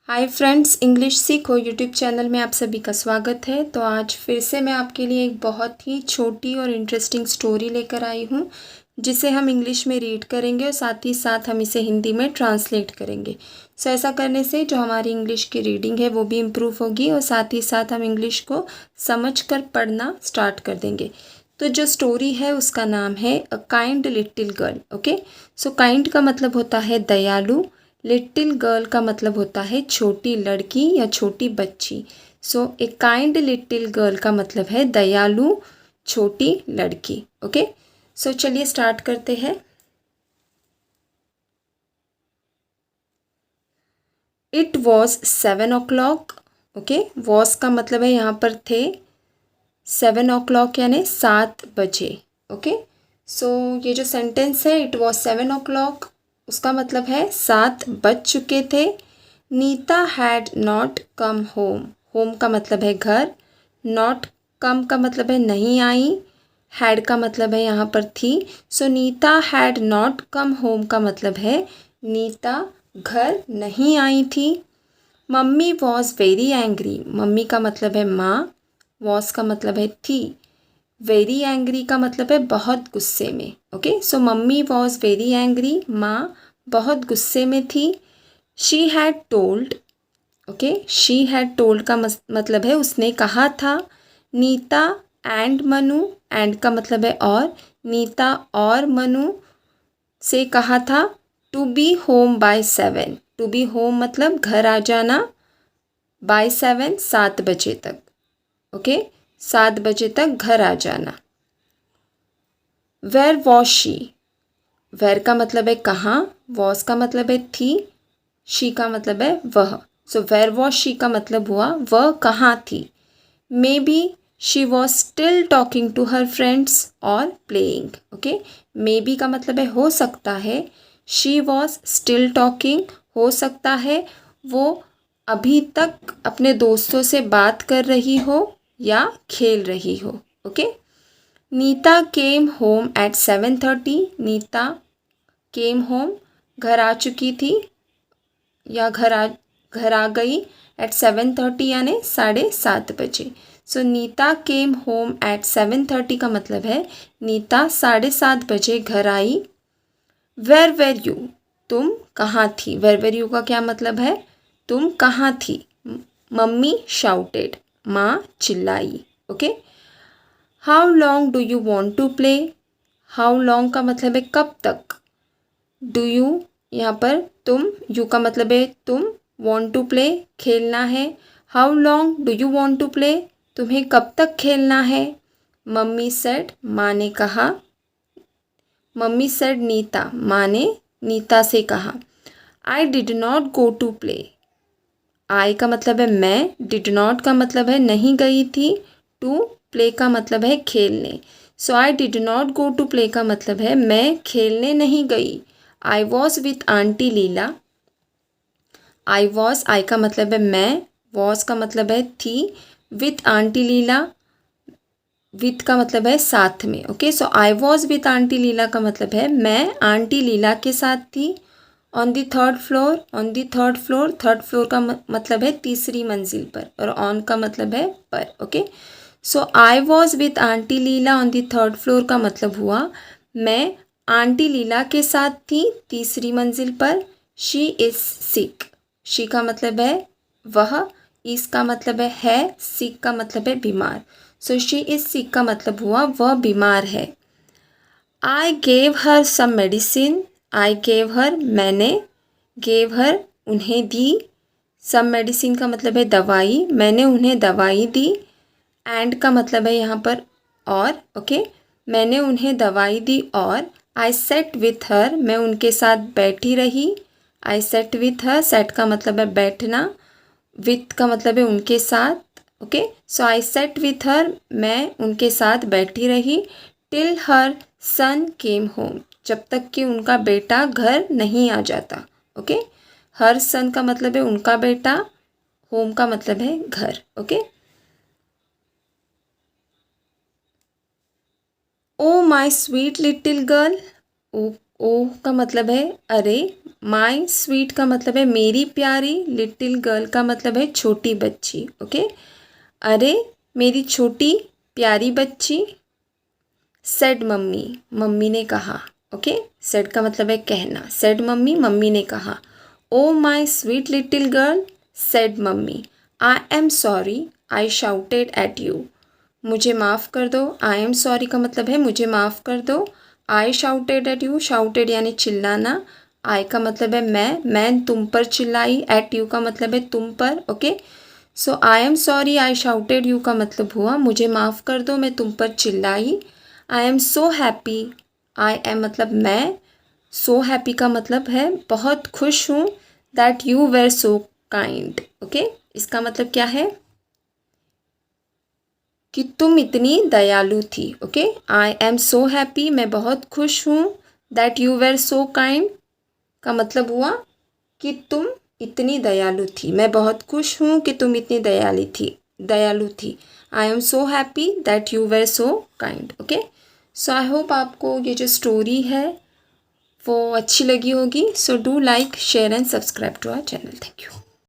Hi friends, English सीखो YouTube channel में आप सभी का स्वागत है। तो आज फिर से मैं आपके लिए एक बहुत ही छोटी और इंटरेस्टिंग स्टोरी लेकर आई हूँ, जिसे हम इंग्लिश में रीड करेंगे और साथ ही साथ हम इसे हिंदी में ट्रांसलेट करेंगे। सो ऐसा करने से जो हमारी इंग्लिश की रीडिंग है वो भी इम्प्रूव होगी और साथ ही साथ हम इंग्लिश को समझ कर पढ़ना स्टार्ट कर देंगे। तो जो स्टोरी है उसका नाम है a kind little girl. Okay, so kind का मतलब होता है दयालु, लिटिल गर्ल का मतलब होता है छोटी लड़की या छोटी बच्ची। सो ए काइंड लिटिल गर्ल का मतलब है दयालु छोटी लड़की। ओके, सो चलिए स्टार्ट करते हैं। It was 7 o'clock। Okay, was का मतलब है यहाँ पर थे, 7 o'clock यानी 7 बजे। ओके, सो ये जो सेंटेंस है इट वॉज 7 o'clock, उसका मतलब है 7 बज चुके थे। Nita had not come home, home का मतलब है घर, नॉट कम का मतलब है नहीं आई, हैड का मतलब है यहाँ पर थी। So Neeta had not come home का मतलब है नीता घर नहीं आई थी। Mummy was very angry, mummy का मतलब है माँ, वॉज का मतलब है थी, वेरी एंग्री का मतलब है बहुत गुस्से में। Okay, so mummy was very angry, माँ बहुत गुस्से में थी। She had told, okay, she had told का मतलब है उसने कहा था। नीता एंड मनु, एंड का मतलब है और, नीता और मनु से कहा था to be home by 7। To be home मतलब घर आ जाना, बाय 7 7 बजे तक। ओके, 7 बजे तक घर आ जाना। वेयर वॉज शी, वेयर का मतलब है कहाँ, वॉज का मतलब है थी, शी का मतलब है वह। सो वेयर वॉज शी का मतलब हुआ वह कहाँ थी। Maybe she was still talking to her friends और प्लेइंग। ओके, मे बी का मतलब है हो सकता है, शी वॉज स्टिल टॉकिंग हो सकता है वो अभी तक अपने दोस्तों से बात कर रही हो या खेल रही हो। Okay, Nita came home at 7:30, Nita came home घर आ चुकी थी या घर आ गई एट 7:30 यानी 7:30 बजे। सो नीता केम होम एट 7:30 का मतलब है नीता 7:30 बजे घर आई। वेर वेर यू, तुम कहाँ थी, वेर वेर यू का क्या मतलब है तुम कहाँ थी। मम्मी शाउटेड, माँ चिल्लाई। Okay, how long do you want to play, how long का मतलब है कब तक। डू यू यहाँ पर तुम, यू का मतलब है तुम, वॉन्ट टू प्ले खेलना है। How long do you want to play, तुम्हें कब तक खेलना है। मम्मी सेड, माँ ने कहा। मम्मी सेड नीता, माँ ने नीता से कहा। I did not go to play, I का मतलब है मैं, डिड नॉट का मतलब है नहीं गई थी, टू प्ले का मतलब है खेलने। So I did not go to play का मतलब है मैं खेलने नहीं गई। I was with aunty Leela, I was, I का मतलब है मैं, वॉज का मतलब है थी, विथ आंटी लीला, विथ का मतलब है साथ में। Okay, so I was with aunty Leela का मतलब है मैं आंटी लीला के साथ थी। On the third floor, on the third floor, third floor का मतलब है तीसरी मंजिल पर, और ऑन का मतलब है पर। Okay, so I was with aunty Leela on the third floor का मतलब हुआ मैं आंटी लीला के साथ थी तीसरी मंजिल पर। शी इज़ सिक, शी का मतलब है वह, इस का मतलब है, सिक का मतलब है बीमार। सो शी इज़ सिक का मतलब हुआ वह बीमार है। I gave her some medicine, I gave her मैंने, गेव हर उन्हें दी, सम मेडिसिन का मतलब है दवाई, मैंने उन्हें दवाई दी। एंड का मतलब है यहाँ पर और। ओके, मैंने उन्हें दवाई दी और आई सेट विथ हर, मैं उनके साथ बैठी रही। आई सेट विथ हर, सेट का मतलब है बैठना, विथ का मतलब है उनके साथ। Okay, so I set with her, मैं उनके साथ बैठी रही। टिल हर सन केम होम, जब तक कि उनका बेटा घर नहीं आ जाता। ओके, हर सन का मतलब है उनका बेटा, होम का मतलब है घर। Okay, oh my sweet little girl, oh oh का मतलब है अरे, माई स्वीट का मतलब है मेरी प्यारी, लिटिल गर्ल का मतलब है छोटी बच्ची। ओके, अरे मेरी छोटी प्यारी बच्ची, सेड मम्मी, मम्मी ने कहा। ओके, सेड का मतलब है कहना, सेड मम्मी, मम्मी ने कहा। Oh my sweet little girl, said mummy, I am sorry I shouted at you. मुझे माफ़ कर दो, आई एम सॉरी का मतलब है मुझे माफ़ कर दो। आई शाउटेड एट यू, शाउटेड यानी चिल्लाना, आई का मतलब है मैं तुम पर चिल्लाई, एट यू का मतलब है तुम पर। Okay, so I am sorry I shouted you का मतलब हुआ मुझे माफ़ कर दो, मैं तुम पर चिल्लाई। आई am so happy, I am मतलब मैं, सो हैप्पी का मतलब है बहुत खुश हूँ, that you were so kind. Okay, इसका मतलब क्या है कि तुम इतनी दयालु थी। Okay, I am so happy, मैं बहुत खुश हूँ, that you were so kind का मतलब हुआ कि तुम इतनी दयालु थी, मैं बहुत खुश हूँ कि तुम इतनी दयालु थी। I am so happy that you were so kind. Okay, so I hope आपको ये जो स्टोरी है वो अच्छी लगी होगी। So do like, share and subscribe to our channel. Thank you.